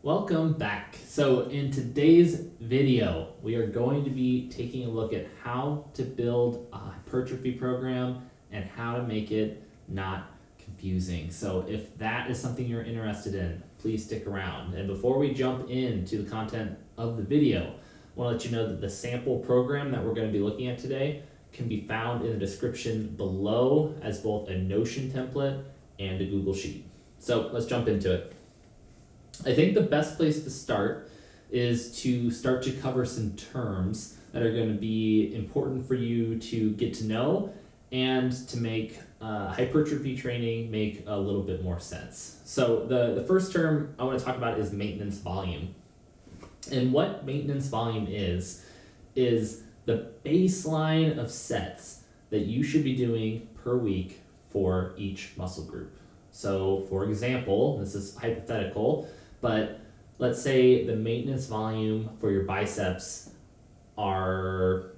Welcome back. So in today's video, we are going to be taking a look at how to build a hypertrophy program and how to make it not confusing. So if that is something you're interested in, please stick around. And before we jump into the content of the video, I want to let you know that the sample program that we're going to be looking at today can be found in the description below as both a Notion template and a Google Sheet. So let's jump into it. I think the best place to start is to start to cover some terms that are going to be important for you to get to know and to make hypertrophy training make a little bit more sense. So the first term I want to talk about is maintenance volume. And what maintenance volume is the baseline of sets that you should be doing per week for each muscle group. So for example, this is hypothetical, but let's say the maintenance volume for your biceps are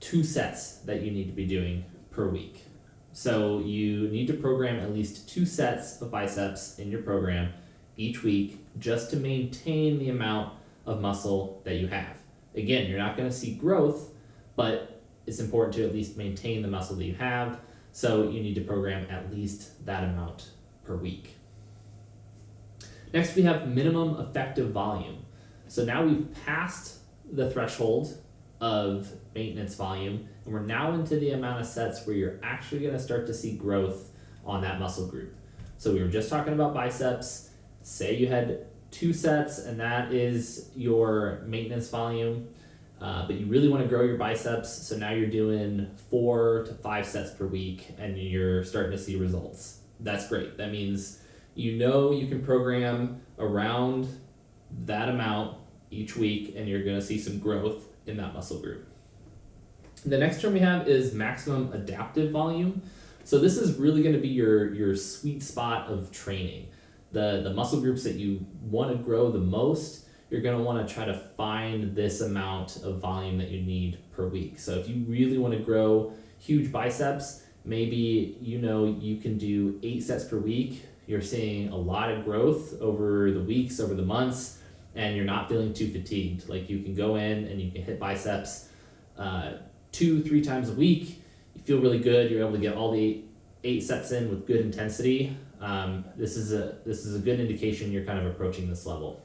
2 sets that you need to be doing per week. So you need to program at least 2 sets of biceps in your program each week just to maintain the amount of muscle that you have. Again, you're not going to see growth, but it's important to at least maintain the muscle that you have. So you need to program at least that amount per week. Next, we have minimum effective volume. So now we've passed the threshold of maintenance volume, and we're now into the amount of sets where you're actually going to start to see growth on that muscle group. So we were just talking about biceps. Say you had 2 sets, and that is your maintenance volume, but you really want to grow your biceps, so now you're doing 4 to 5 sets per week, and you're starting to see results. That's great. That means you know you can program around that amount each week, and you're going to see some growth in that muscle group. The next term we have is maximum adaptive volume. So this is really going to be your sweet spot of training. The muscle groups that you want to grow the most, you're going to want to try to find this amount of volume that you need per week. So if you really want to grow huge biceps, maybe you can do 8 sets per week. You're seeing a lot of growth over the weeks, over the months, and you're not feeling too fatigued. Like, you can go in and you can hit biceps 2-3 times a week. You feel really good. You're able to get all the 8 sets in with good intensity. This is a good indication you're kind of approaching this level.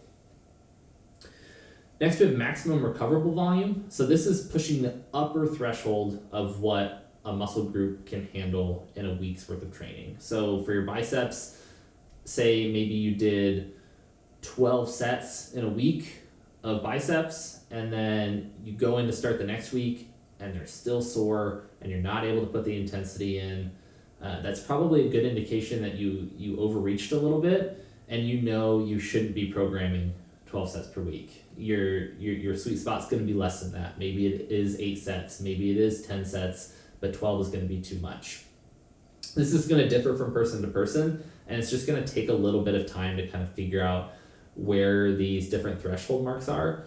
Next, we have maximum recoverable volume. So this is pushing the upper threshold of what a muscle group can handle in a week's worth of training. So for your biceps, say maybe you did 12 sets in a week of biceps, and then you go in to start the next week and they're still sore and you're not able to put the intensity in. That's probably a good indication that you overreached a little bit, and you shouldn't be programming 12 sets per week. Your sweet spot's going to be less than that. Maybe it is 8 sets, maybe it is 10 sets, but 12 is going to be too much. This is going to differ from person to person, and it's just going to take a little bit of time to kind of figure out where these different threshold marks are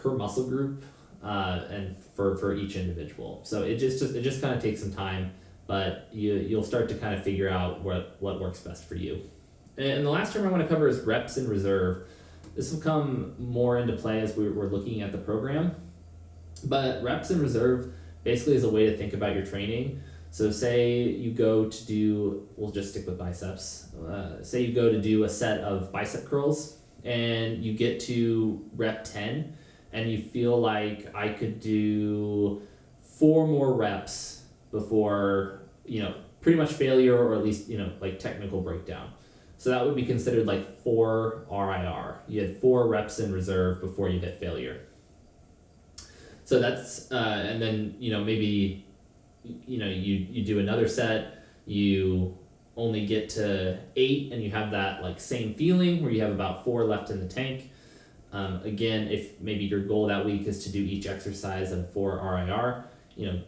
per muscle group and for each individual. So it just kind of takes some time, but you'll start to kind of figure out what works best for you. And the last term I want to cover is reps in reserve. This will come more into play as we're looking at the program, but reps in reserve basically is a way to think about your training. So say you go to do, we'll just stick with biceps. Say you go to do a set of bicep curls and you get to rep 10 and you feel like I could do 4 more reps before, pretty much failure, or at least, like technical breakdown. So that would be considered like 4 RIR. You had 4 reps in reserve before you hit failure. So that's, and then, maybe, you do another set, you only get to 8 and you have that like same feeling where you have about 4 left in the tank. Again, if maybe your goal that week is to do each exercise of 4 RIR,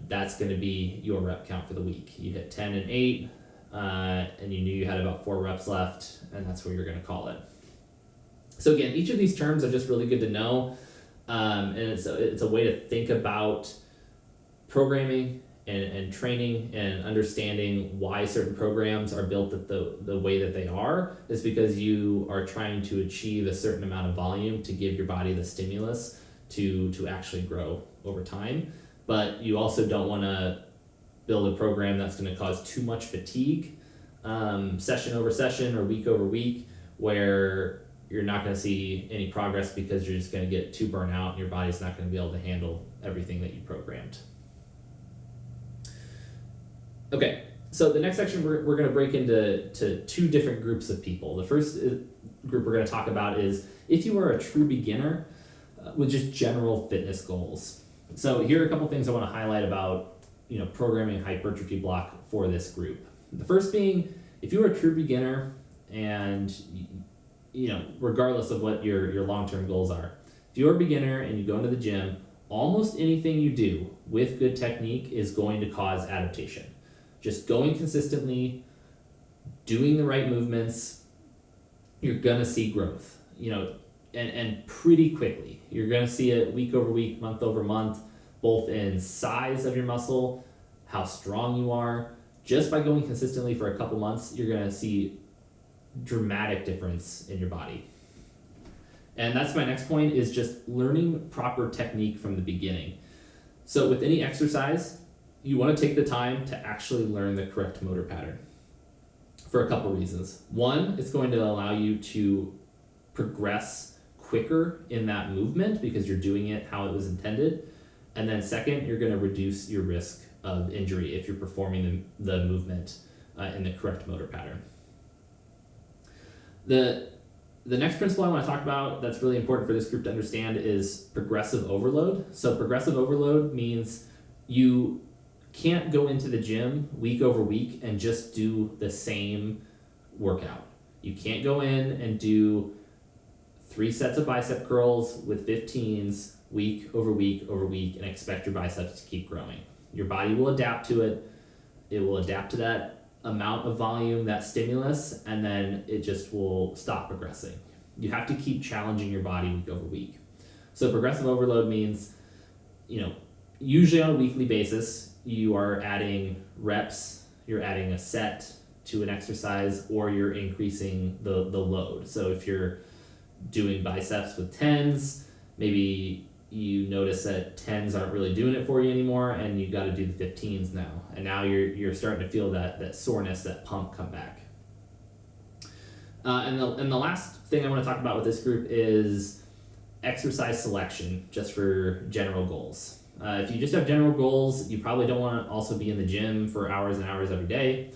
that's going to be your rep count for the week. You hit 10 and 8, and you knew you had about 4 reps left, and that's where you're going to call it. So again, each of these terms are just really good to know, and it's a way to think about programming and training and understanding why certain programs are built the way that they are is because you are trying to achieve a certain amount of volume to give your body the stimulus to actually grow over time. But you also don't want to build a program that's going to cause too much fatigue, session over session or week over week, where you're not going to see any progress because you're just going to get too burnt out and your body's not going to be able to handle everything that you programmed. Okay, so the next section we're going to break into two different groups of people. The first group we're going to talk about is if you are a true beginner with just general fitness goals. So here are a couple things I want to highlight about programming hypertrophy block for this group. The first being, if you are a true beginner and regardless of what your long-term goals are, if you're a beginner and you go into the gym, almost anything you do with good technique is going to cause adaptation. Just going consistently, doing the right movements, you're gonna see growth, and pretty quickly. You're gonna see it week over week, month over month, both in size of your muscle, how strong you are. Just by going consistently for a couple months, you're gonna see dramatic difference in your body. And that's my next point, is just learning proper technique from the beginning. So with any exercise, you want to take the time to actually learn the correct motor pattern for a couple reasons. One, it's going to allow you to progress quicker in that movement because you're doing it how it was intended. And then second, you're going to reduce your risk of injury if you're performing the movement in the correct motor pattern. The next principle I want to talk about that's really important for this group to understand is progressive overload. So progressive overload means you can't go into the gym week over week and just do the same workout. You can't go in and do 3 sets of bicep curls with 15s week over week over week and expect your biceps to keep growing. Your body will adapt to it. It will adapt to that amount of volume, that stimulus, and then it just will stop progressing. You have to keep challenging your body week over week. So progressive overload means, usually on a weekly basis, you are adding reps, you're adding a set to an exercise, or you're increasing the load. So if you're doing biceps with 10s, maybe you notice that 10s aren't really doing it for you anymore, and you got to do the 15s now. And now you're starting to feel that soreness, that pump come back. And the last thing I want to talk about with this group is exercise selection, just for general goals. If you just have general goals, you probably don't want to also be in the gym for hours and hours every day.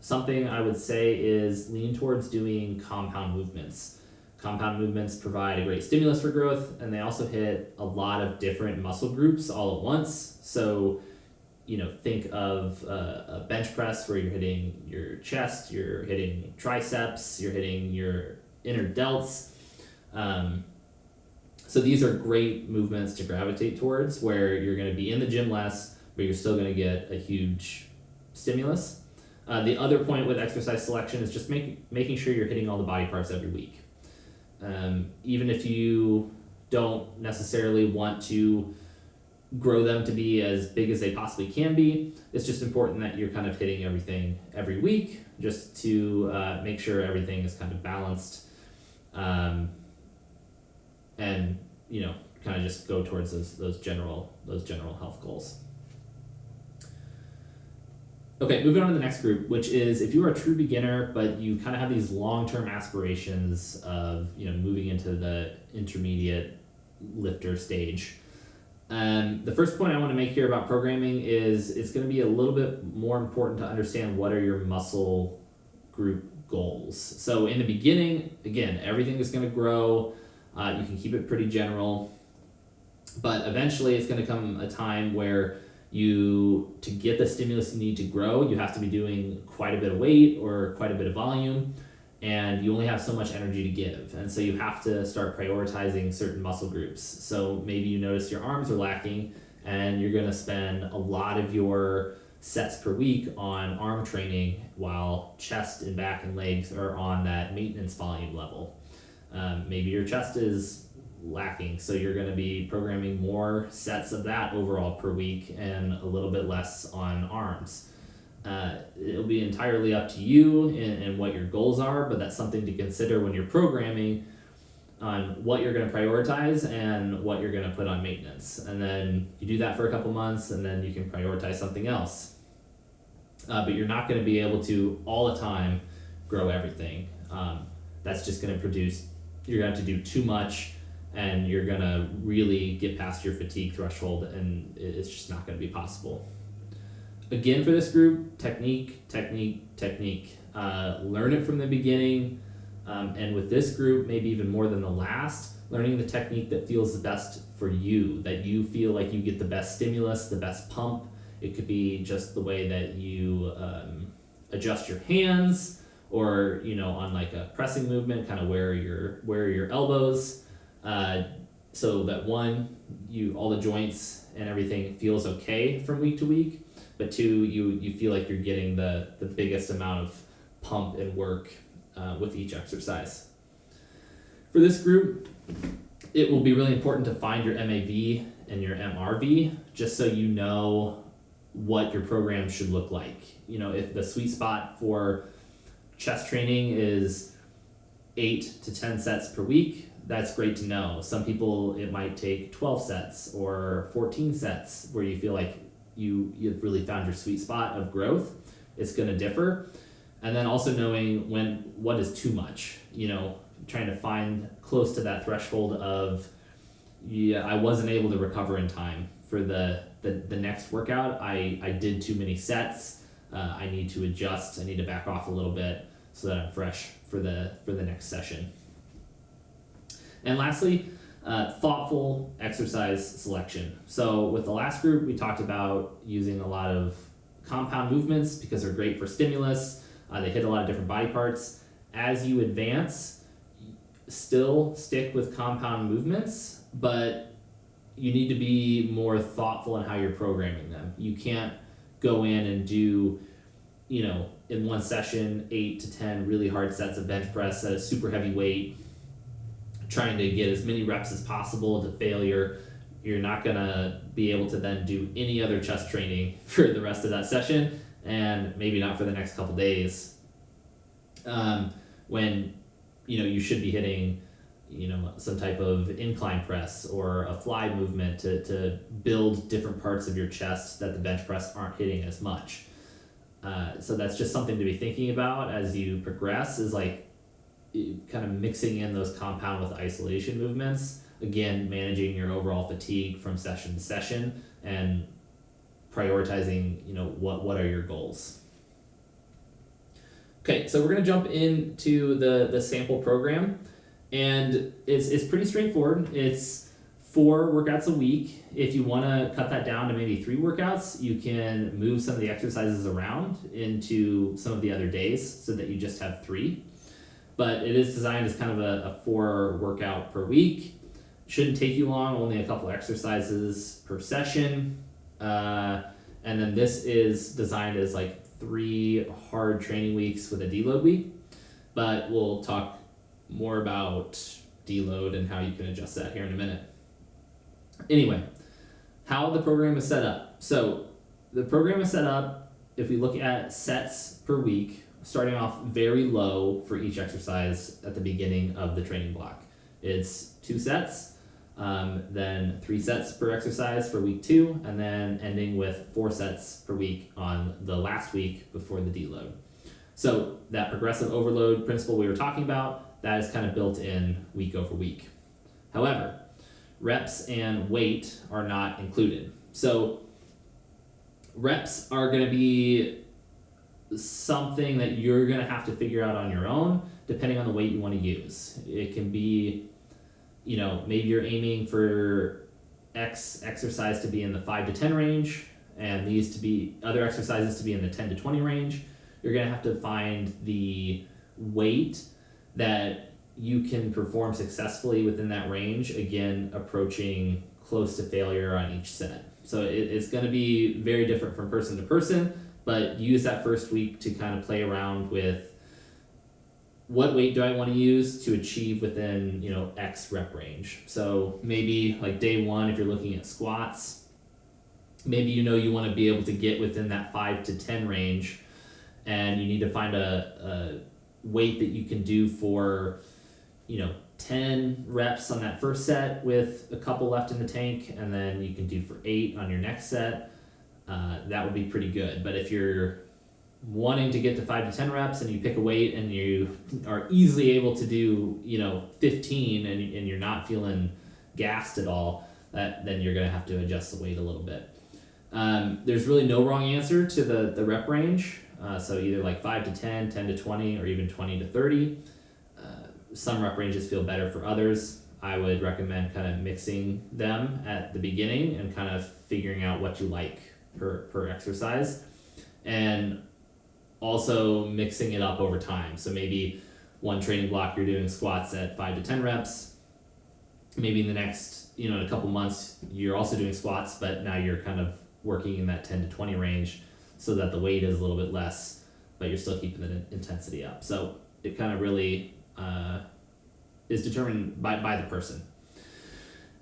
Something I would say is lean towards doing compound movements. Compound movements provide a great stimulus for growth, and they also hit a lot of different muscle groups all at once. So, think of a bench press where you're hitting your chest, you're hitting triceps, you're hitting your inner delts. So these are great movements to gravitate towards, where you're going to be in the gym less, but you're still going to get a huge stimulus. The other point with exercise selection is just making sure you're hitting all the body parts every week. Even if you don't necessarily want to grow them to be as big as they possibly can be, it's just important that you're kind of hitting everything every week, just to make sure everything is kind of balanced. And kind of just go towards those general health goals. Okay, moving on to the next group, which is if you are a true beginner, but you kind of have these long-term aspirations of moving into the intermediate lifter stage. The first point I want to make here about programming is it's going to be a little bit more important to understand what are your muscle group goals. So in the beginning, again, everything is going to grow. You can keep it pretty general, but eventually it's going to come a time where to get the stimulus you need to grow, you have to be doing quite a bit of weight or quite a bit of volume, and you only have so much energy to give. And so you have to start prioritizing certain muscle groups. So maybe you notice your arms are lacking, and you're going to spend a lot of your sets per week on arm training, while chest and back and legs are on that maintenance volume level. Maybe your chest is lacking. So you're going to be programming more sets of that overall per week and a little bit less on arms. It'll be entirely up to you and what your goals are, but that's something to consider when you're programming on what you're going to prioritize and what you're going to put on maintenance. And then you do that for a couple months, and then you can prioritize something else. But you're not going to be able to all the time grow everything. That's just going to produce, you're going to have to do too much, and you're going to really get past your fatigue threshold, and it's just not going to be possible. Again, for this group, technique. Learn it from the beginning. And with this group, maybe even more than the last, learning the technique that feels the best for you, that you feel like you get the best stimulus, the best pump. It could be just the way that you adjust your hands, or on like a pressing movement, kind of where your elbows, so that one, all the joints and everything feels okay from week to week, but two, you feel like you're getting the biggest amount of pump and work with each exercise. For this group, it will be really important to find your MAV and your MRV, just so you know what your program should look like. If the sweet spot for chest training is 8 to 10 sets per week, that's great to know. Some people, it might take 12 sets or 14 sets where you feel like you've really found your sweet spot of growth. It's going to differ. And then also knowing what is too much, trying to find close to that threshold of, I wasn't able to recover in time for the next workout. I did too many sets. I need to adjust. I need to back off a little bit so that I'm fresh for the next session. And lastly, thoughtful exercise selection. So with the last group, we talked about using a lot of compound movements because they're great for stimulus. They hit a lot of different body parts. As you advance, still stick with compound movements, but you need to be more thoughtful in how you're programming them. You can't go in and do, in one session, 8 to 10 really hard sets of bench press at a super heavy weight, trying to get as many reps as possible to failure. You're not gonna be able to then do any other chest training for the rest of that session, and maybe not for the next couple days, when you should be hitting some type of incline press or a fly movement to build different parts of your chest that the bench press aren't hitting as much. So that's just something to be thinking about as you progress, is like kind of mixing in those compound with isolation movements, again managing your overall fatigue from session to session, and prioritizing what are your goals. Okay, so we're going to jump into the sample program, and it's pretty straightforward. It's 4 workouts a week. If you want to cut that down to maybe 3 workouts, you can move some of the exercises around into some of the other days so that you just have 3. But it is designed as kind of a 4 workout per week. Shouldn't take you long, only a couple exercises per session. And then this is designed as like 3 hard training weeks with a deload week. But we'll talk more about deload and how you can adjust that here in a minute. Anyway, how the program is set up. So the program is set up, if we look at sets per week, starting off very low for each exercise at the beginning of the training block. It's 2 sets, then 3 sets per exercise for week 2, and then ending with 4 sets per week on the last week before the deload. So that progressive overload principle we were talking about, that is kind of built in week over week. However, reps and weight are not included. So reps are going to be something that you're going to have to figure out on your own, depending on the weight you want to use. It can be, maybe you're aiming for X exercise to be in the 5 to 10 range, and these to be other exercises to be in the 10 to 20 range. You're going to have to find the weight that you can perform successfully within that range, again, approaching close to failure on each set. So it's going to be very different from person to person, but use that first week to kind of play around with what weight do I want to use to achieve within, X rep range? So maybe like day one, if you're looking at squats, maybe you want to be able to get within that 5 to 10 range, and you need to find a weight that you can do for, 10 reps on that first set with a couple left in the tank, and then you can do for 8 on your next set. That would be pretty good. But if you're wanting to get to 5 to 10 reps and you pick a weight and you are easily able to do 15 and you're not feeling gassed at all, then you're going to have to adjust the weight a little bit. There's really no wrong answer to the rep range, so either like 5 to 10, 10 to 20, or even 20 to 30. Some rep ranges feel better for others. I would recommend kind of mixing them at the beginning and kind of figuring out what you like per exercise, and also mixing it up over time. So maybe one training block you're doing squats at 5 to 10 reps. Maybe in the next, in a couple months, you're also doing squats, but now you're kind of working in that 10 to 20 range so that the weight is a little bit less, but you're still keeping the intensity up. So it kind of really is determined by the person.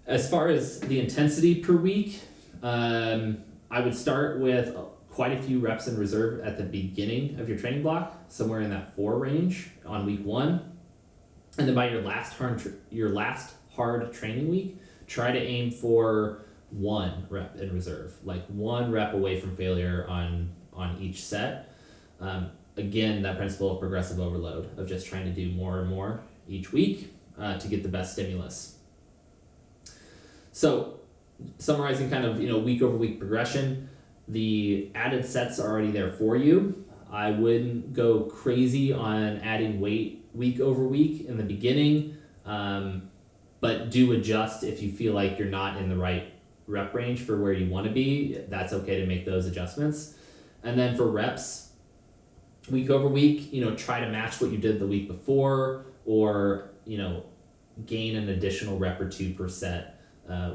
As far as the intensity per week, I would start with quite a few reps in reserve at the beginning of your training block, somewhere in that 4 range on week 1. And then by your last hard training week, try to aim for 1 rep in reserve, like 1 rep away from failure on each set. Again, that principle of progressive overload, of just trying to do more and more each week to get the best stimulus. So summarizing kind of, week over week progression, the added sets are already there for you. I wouldn't go crazy on adding weight week over week in the beginning, but do adjust if you feel like you're not in the right rep range for where you want to be. That's okay to make those adjustments. And then for reps, week over week, try to match what you did the week before, or, gain an additional rep or 2 per set.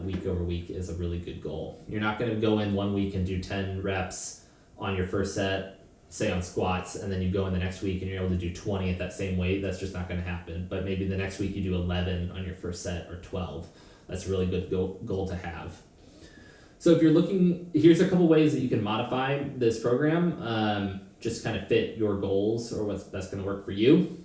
Week over week is a really good goal. You're not going to go in one week and do 10 reps on your first set, say on squats, and then you go in the next week and you're able to do 20 at that same weight. That's just not going to happen. But maybe the next week you do 11 on your first set, or 12. That's a really good goal to have. So if you're looking, here's a couple ways that you can modify this program, just kind of fit your goals or what's best going to work for you.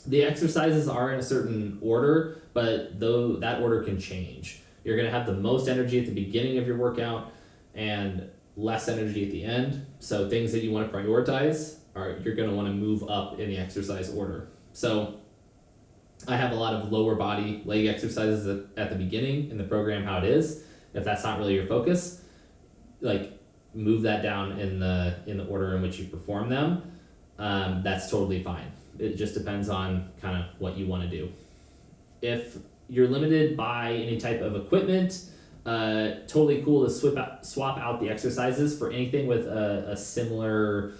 The exercises are in a certain order, but though that order can change. You're going to have the most energy at the beginning of your workout and less energy at the end. So things that you want to prioritize you're going to want to move up in the exercise order. So I have a lot of lower body leg exercises at the beginning in the program, how it is. If that's not really your focus, like move that down in the order in which you perform them. That's totally fine. It just depends on kind of what you want to do. If you're limited by any type of equipment, totally cool to swap out the exercises for anything with a similar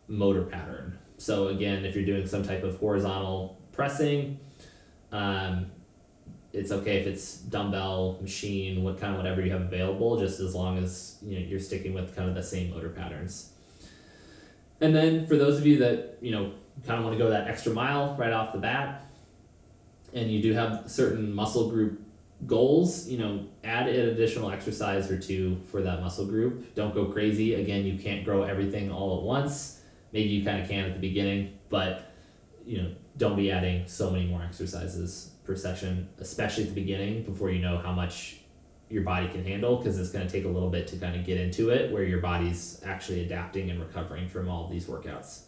motor pattern. So again, if you're doing some type of horizontal pressing, it's okay if it's dumbbell, machine, whatever you have available, just as long as you're sticking with kind of the same motor patterns. And then for those of you that kind of want to go that extra mile right off the bat, and you do have certain muscle group goals, add an additional exercise or 2 for that muscle group. Don't go crazy. Again, you can't grow everything all at once. Maybe you kind of can at the beginning, but don't be adding so many more exercises per session, especially at the beginning, before you know how much your body can handle, because it's going to take a little bit to kind of get into it where your body's actually adapting and recovering from all of these workouts.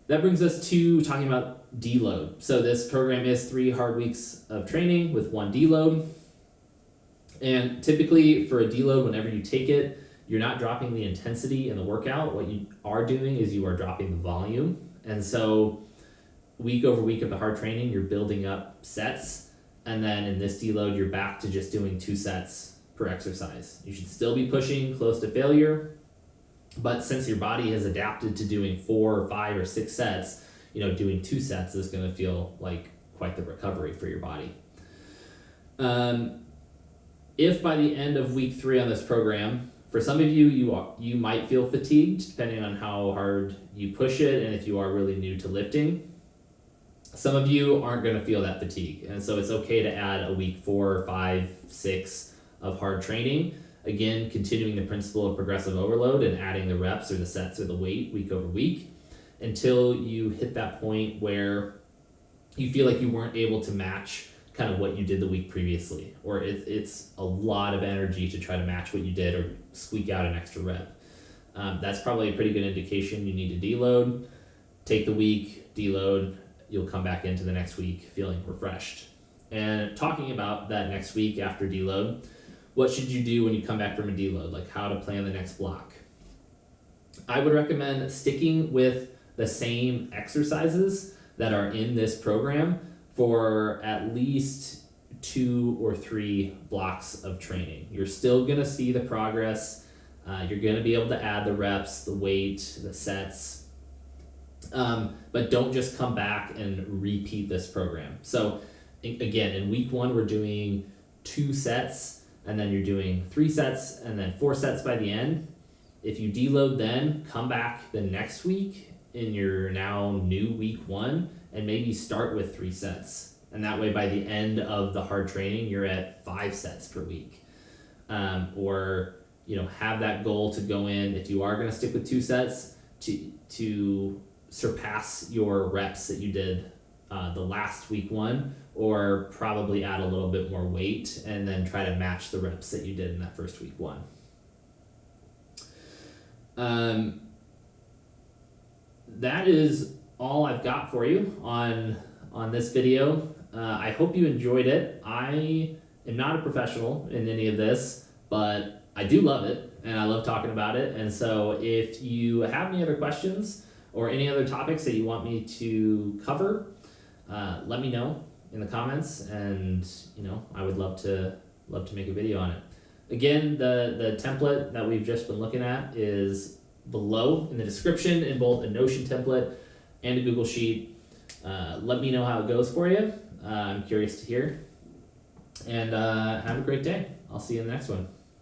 That brings us to talking about deload. So this program is 3 hard weeks of training with 1 deload. And typically for a deload, whenever you take it, you're not dropping the intensity in the workout. What you are doing is you are dropping the volume. And so week over week of the hard training, you're building up sets. And then in this deload, you're back to just doing 2 sets per exercise. You should still be pushing close to failure. But since your body has adapted to doing 4 or 5 or 6 sets, doing 2 sets is going to feel like quite the recovery for your body. If by the end of week 3 on this program, For some of you, you might feel fatigued depending on how hard you push it and if you are really new to lifting. Some of you aren't going to feel that fatigue, and so it's okay to add a week 4, 5, 6 of hard training. Again, continuing the principle of progressive overload and adding the reps or the sets or the weight week over week until you hit that point where you feel like you weren't able to match kind of what you did the week previously, or it's a lot of energy to try to match what you did or squeak out an extra rep. That's probably a pretty good indication you need to deload. Take the week, deload, you'll come back into the next week feeling refreshed. And talking about that next week after deload, what should you do when you come back from a deload? Like how to plan the next block. I would recommend sticking with the same exercises that are in this program for at least 2 or 3 blocks of training. You're still gonna see the progress. You're gonna be able to add the reps, the weight, the sets, but don't just come back and repeat this program. So again, in week 1, we're doing 2 sets, and then you're doing 3 sets, and then 4 sets by the end. If you deload then, come back the next week in your now new week 1, and maybe start with 3 sets. And that way by the end of the hard training, you're at 5 sets per week. Or have that goal to go in, if you are gonna stick with 2 sets, to surpass your reps that you did the last week 1, or probably add a little bit more weight and then try to match the reps that you did in that first week 1. That is all I've got for you on this video. I hope you enjoyed it. I am not a professional in any of this, but I do love it and I love talking about it. And so if you have any other questions or any other topics that you want me to cover, let me know in the comments, and I would love to make a video on it. Again, the template that we've just been looking at is below in the description in both a Notion template and a Google Sheet. Let me know how it goes for you. I'm curious to hear. And have a great day. I'll see you in the next one.